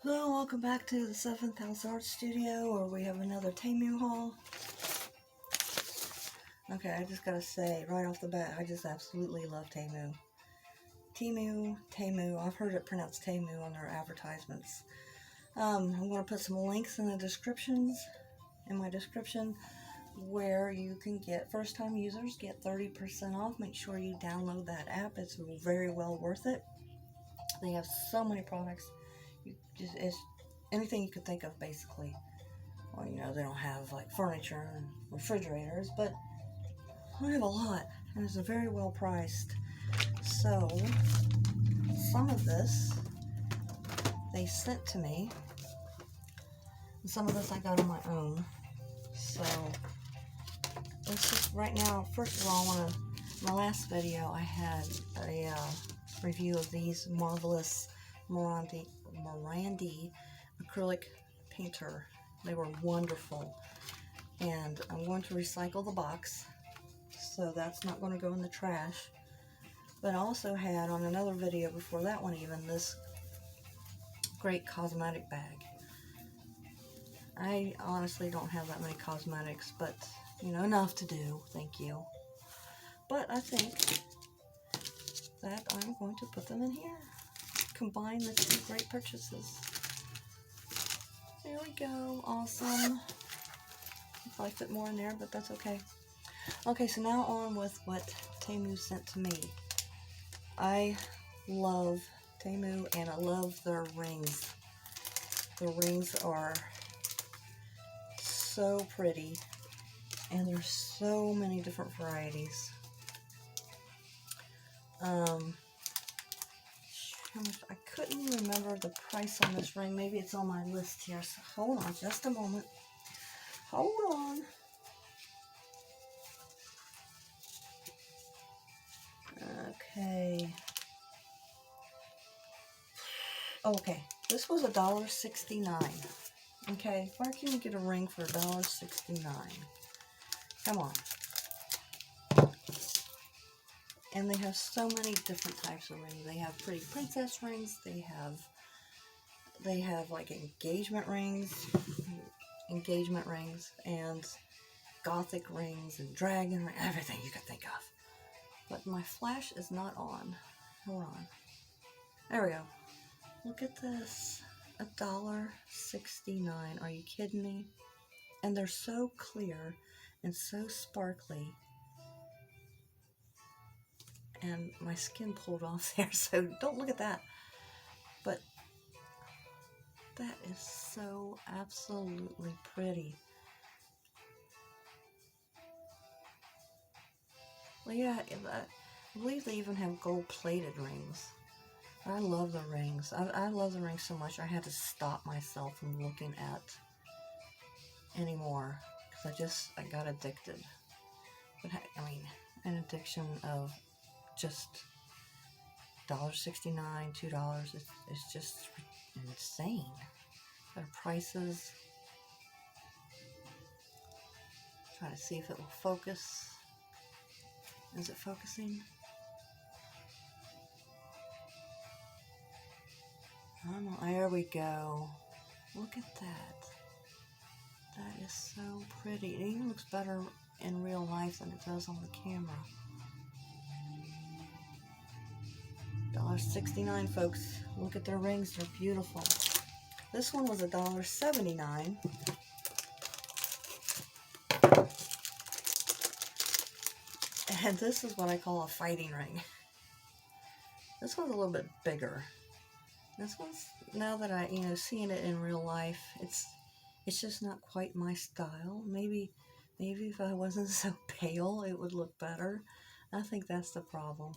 Hello, welcome back to the 7th House Art Studio, where we have another Temu haul. Okay, I just gotta say, right off the bat, I just absolutely love Temu. Temu, I've heard it pronounced Temu on their advertisements. I'm going to put some links in the description, where you can get, first-time users get 30% off. Make sure you download that app. It's very well worth it. They have so many products. It's anything you could think of, basically. Well, you know, they don't have like furniture and refrigerators, but they have a lot, and it's very well priced. So some of this they sent to me, and some of this I got on my own. So let's just, right now, first of all, my last video I had a review of these marvelous Morandi acrylic painter. They were wonderful, and I'm going to recycle the box, so that's not going to go in the trash. But I also had, on another video before that one even, this great cosmetic bag. I honestly don't have that many cosmetics, but you know, enough to do, thank you. But I think that I'm going to put them in here, combine the two great purchases. There we go, awesome. Probably fit more in there, but that's okay. Okay, so now on with what Temu sent to me. I love Temu, and I love their rings. The rings are so pretty, and there's so many different varieties. I couldn't remember the price on this ring. Maybe it's on my list here, so hold on just a moment. Hold on. Okay. Okay, this was $1.69. Okay, where can you get a ring for $1.69? Come on. And they have so many different types of rings. They have pretty princess rings. They have like engagement rings, and gothic rings, and dragon rings, everything you could think of. But my flash is not on. Hold on. There we go. Look at this. $1.69. Are you kidding me? And they're so clear and so sparkly. And my skin pulled off there, so don't look at that. But that is so absolutely pretty. Well, yeah, I believe they even have gold-plated rings. I love the rings. I love the rings so much I had to stop myself from looking at anymore, because I got addicted. But I mean, an addiction of just $1.69, $2. It's just insane. Their prices. Try to see if it will focus. Is it focusing? I don't know. There we go. Look at that. That is so pretty. It even looks better in real life than it does on the camera. $1.69, folks. Look at their rings. They're beautiful. This one was $1.79. And this is what I call a fighting ring. This one's a little bit bigger. This one's, now that I, seeing it in real life, it's just not quite my style. Maybe if I wasn't so pale, it would look better. I think that's the problem.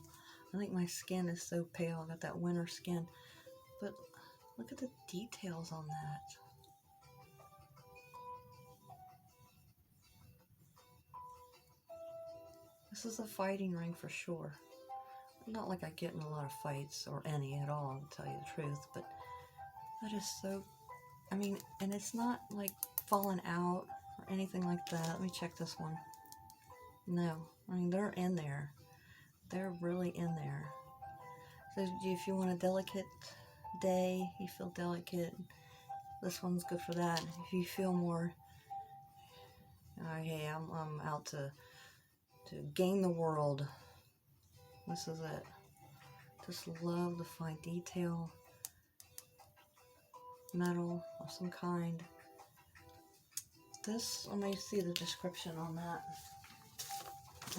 I think my skin is so pale. I got that winter skin. But look at the details on that. This is a fighting ring for sure. Not like I get in a lot of fights, or any at all, to tell you the truth, but that is so, I mean, and it's not like falling out or anything like that. Let me check this one. No, I mean, they're in there. They're really in there. So if you want a delicate day, you feel delicate, this one's good for that. If you feel more, hey, I'm out to gain the world, this is it. Just love the fine detail, metal of some kind. This, let me see the description on that.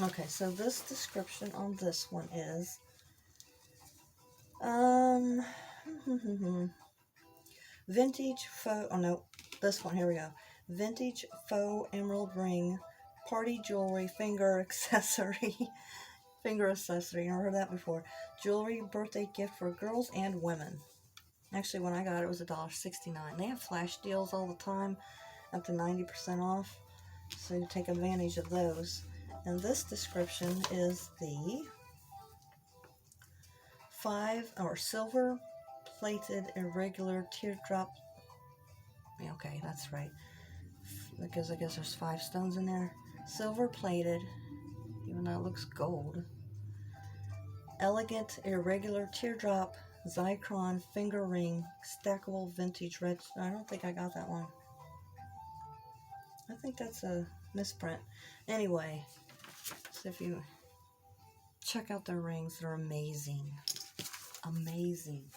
Okay, so this description on this one is, vintage faux, oh no, this one, here we go. Vintage faux emerald ring, party jewelry, finger accessory. Finger accessory, you never heard that before. Jewelry birthday gift for girls and women. Actually, when I got it, it was $1.69. They have flash deals all the time, up to 90% off. So you take advantage of those. And this description is the silver plated irregular teardrop. Yeah, okay, that's right. Because I guess there's 5 stones in there. Silver plated, even though it looks gold. Elegant irregular teardrop Zychron finger ring, stackable vintage red. I don't think I got that one. I think that's a misprint. Anyway, so if you check out their rings, they're amazing. Amazing.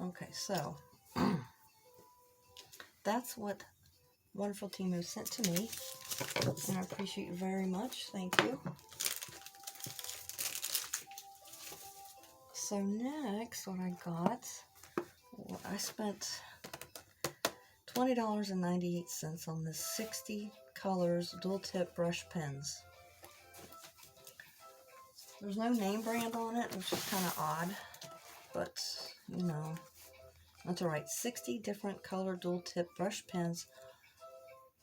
Okay, so that's what wonderful Temu sent to me, and I appreciate you very much. Thank you. So next, what I got, well, I spent $20.98 on this 60 colors dual tip brush pens. There's no name brand on it, which is kind of odd, but you know, that's alright. 60 different color dual tip brush pens,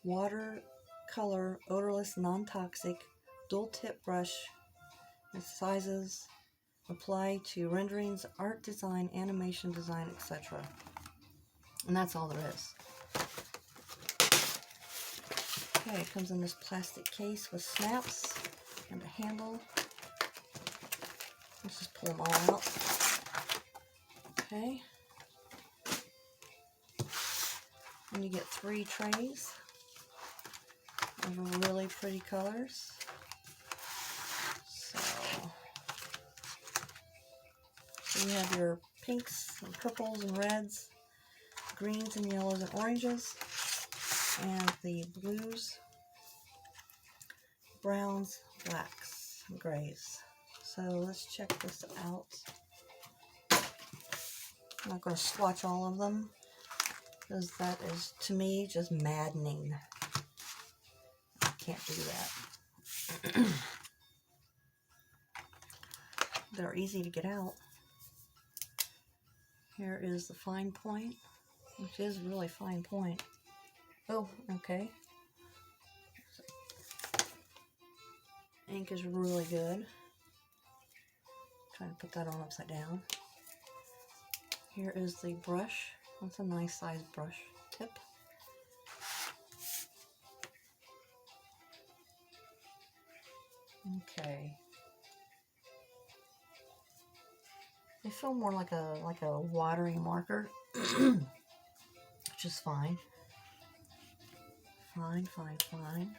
watercolor, odorless, non-toxic, dual tip brush, with sizes, apply to renderings, art design, animation design, etc. And that's all there is. Okay, it comes in this plastic case with snaps and a handle. Let's just pull them all out. Okay. And you get 3 trays of really pretty colors. So you have your pinks and purples and reds, greens and yellows and oranges, and the blues, browns, blacks, and grays. So let's check this out. I'm not going to swatch all of them, because that is, to me, just maddening. I can't do that. They're easy to get out. Here is the fine point, which is really fine point. Oh, okay. Ink is really good. Trying to put that on upside down. Here is the brush. That's a nice size brush tip. Okay. They feel more like a watery marker, which is fine. Fine, fine, fine.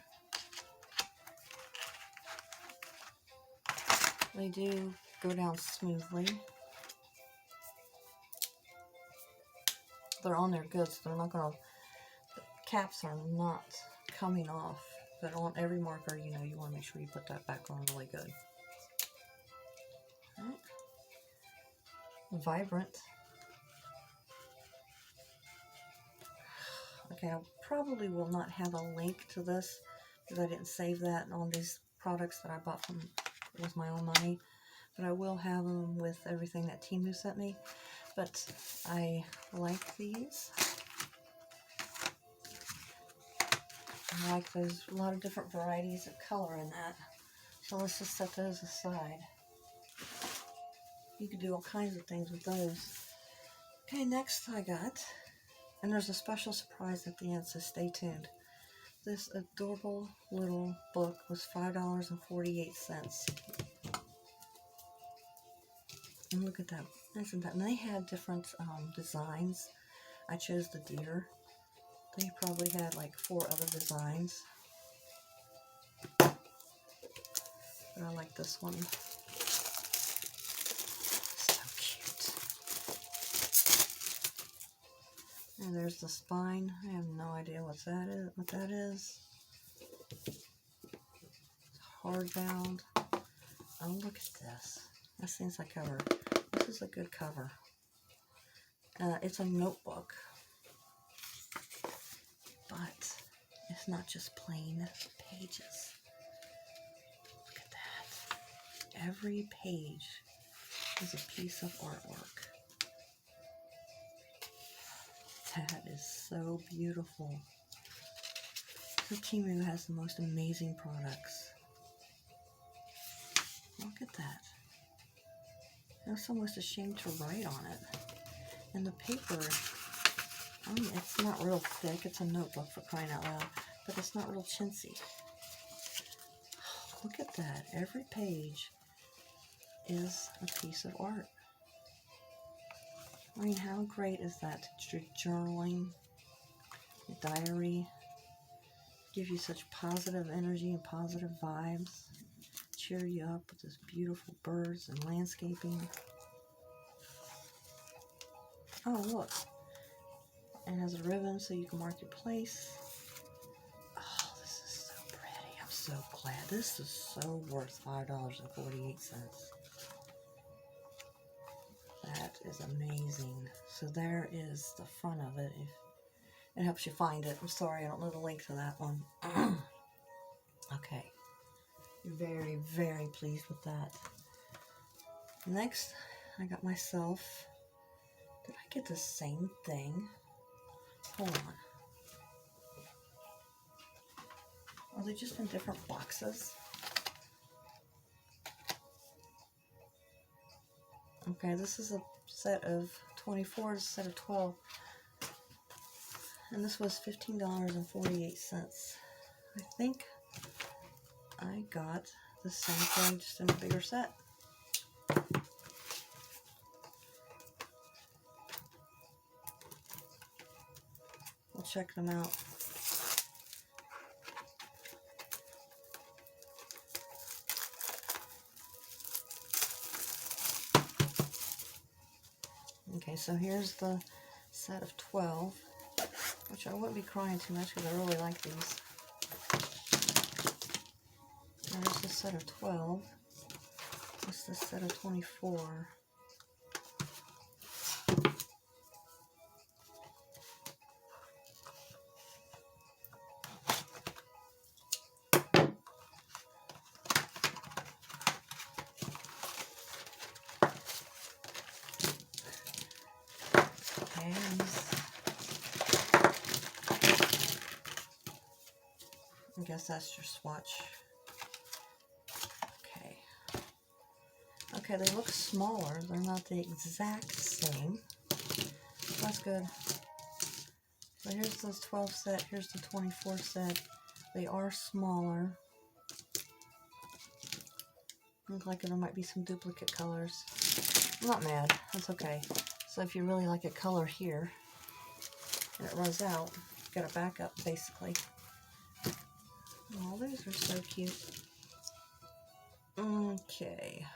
They do go down smoothly. They're on there good, so they're not gonna, the caps are not coming off. But on every marker, you know, you want to make sure you put that back on really good. Right. Vibrant. Okay, I probably will not have a link to this because I didn't save that on these products that I bought from with my own money. But I will have them with everything that Temu sent me. But I like these. I like there's a lot of different varieties of color in that. So let's just set those aside. You can do all kinds of things with those. Okay, next I got, and there's a special surprise at the end, so stay tuned. This adorable little book was $5.48. And look at that. Isn't that? And they had different designs. I chose the deer. They probably had like 4 other designs. But I like this one. So cute. And there's the spine. I have no idea what that is. It's hardbound. Oh, look at this. This thing's a cover. This is a good cover. It's a notebook. But it's not just plain pages. Look at that. Every page is a piece of artwork. That is so beautiful. So Temu has the most amazing products. Look at that. I was almost ashamed to write on it. And the paper, I mean, it's not real thick. It's a notebook, for crying out loud. But it's not real chintzy. Look at that. Every page is a piece of art. I mean, how great is that? Your journaling, your diary, give you such positive energy and positive vibes, cheer you up with this beautiful birds and landscaping. Oh, look. It has a ribbon so you can mark your place. Oh, this is so pretty. I'm so glad. This is so worth $5.48. That is amazing. So there is the front of it. It helps you find it. I'm sorry, I don't know the link to that one. Okay. Very, very pleased with that. Next, I got myself... Did I get the same thing? Hold on. Are they just in different boxes? Okay, this is a set of 24, a set of 12. And this was $15.48. I think I got the same thing, just in a bigger set. We'll check them out. Okay, so here's the set of 12, which I wouldn't be crying too much because I really like these. There's the set of 12. What's the set of 24? I guess that's your swatch. Okay. Okay, they look smaller. They're not the exact same. That's good. So here's this 12 set. Here's the 24 set. They are smaller. Look like there might be some duplicate colors. I'm not mad. That's okay. So if you really like a color here, and it runs out, you got a backup, basically. Oh, these are so cute. Okay.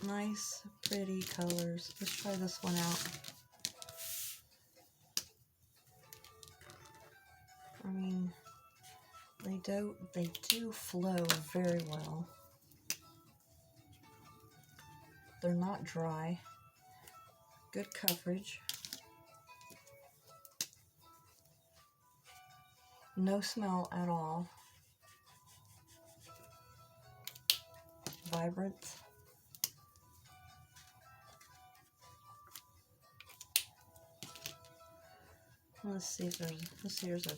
Nice, pretty colors. Let's try this one out. I mean, they do flow very well. They're not dry. Good coverage. No smell at all. Vibrant. Let's see if there's a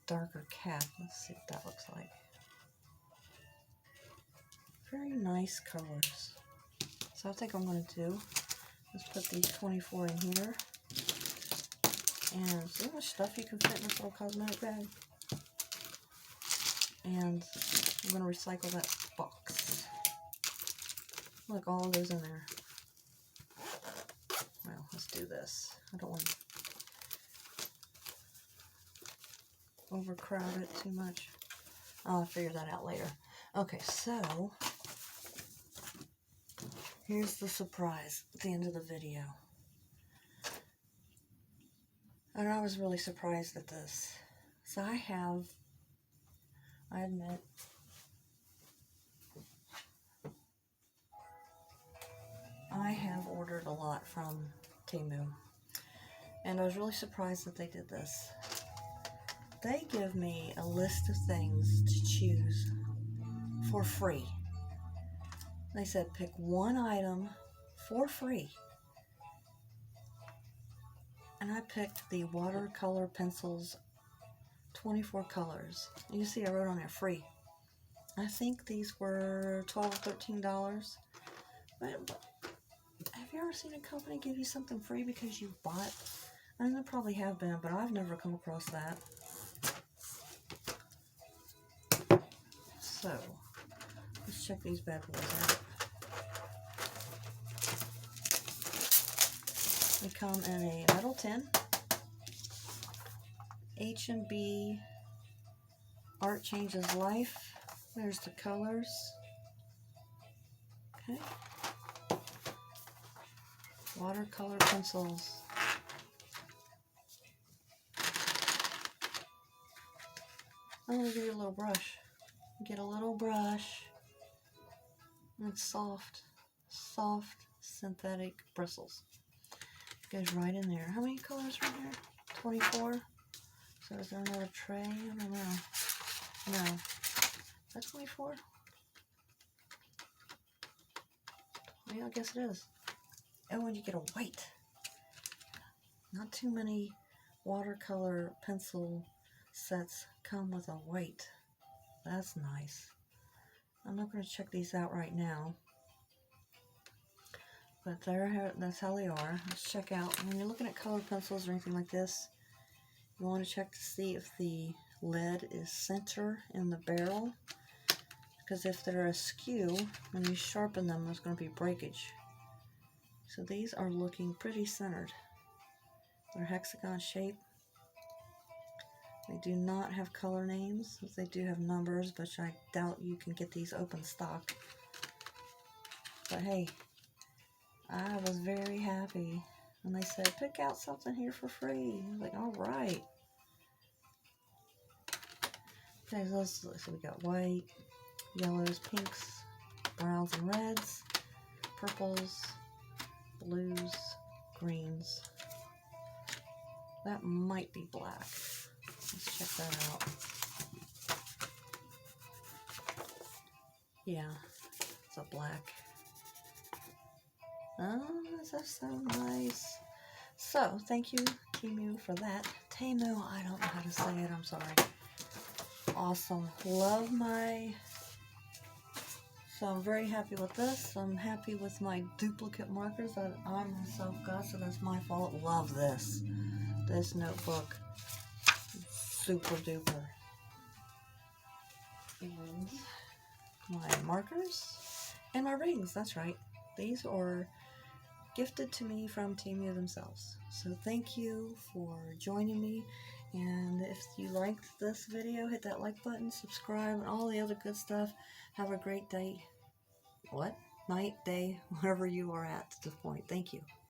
darker cap. Let's see what that looks like. Very nice colors. So I think I'm going to do is put these 24 in here. And see how much stuff you can fit in this little cosmetic bag. And I'm going to recycle that box. Look, all goes in there. Well, let's do this. I don't want to overcrowd it too much. I'll figure that out later. Okay, so here's the surprise at the end of the video. And I was really surprised at this. So I admit, I have ordered a lot from Temu. And I was really surprised that they did this. They give me a list of things to choose for free. They said pick one item for free. And I picked the watercolor pencils, 24 colors. You see I wrote on there free. I think these were $12 or $13. But have you ever seen a company give you something free because you bought? I mean, there probably have been, but I've never come across that. So, let's check these bad boys out. They come in a metal tin. H&B Art Changes Life. There's the colors. Okay. Watercolor pencils. I'm going to give you a little brush. Get a little brush. And it's soft synthetic bristles. Goes right in there. How many colors are in here? 24. So is there another tray? I don't know. No. Is that 24? Yeah, I guess it is. Oh, and you get a white. Not too many watercolor pencil sets come with a white. That's nice. I'm not going to check these out right now. But that's how they are. Let's check out. When you're looking at colored pencils or anything like this, you want to check to see if the lead is center in the barrel. Because if they're askew, when you sharpen them, there's going to be breakage. So these are looking pretty centered. They're hexagon shape. They do not have color names. They do have numbers, but I doubt you can get these open stock. But hey, I was very happy when they said, pick out something here for free. I was like, all right. Okay, so we got white, yellows, pinks, browns and reds, purples, blues, greens. That might be black. Let's check that out. Yeah, it's a black. Oh, that's so nice. So, thank you, Temu, for that. Temu, I don't know how to say it, I'm sorry. Awesome. Love my... So I'm very happy with this. I'm happy with my duplicate markers that I myself got, so that's my fault. Love this. This notebook. Super duper. And my markers and my rings, that's right. These are gifted to me from Temu themselves. So thank you for joining me. And if you liked this video, hit that like button, subscribe, and all the other good stuff. Have a great day. Night, day, wherever you are at this point. Thank you.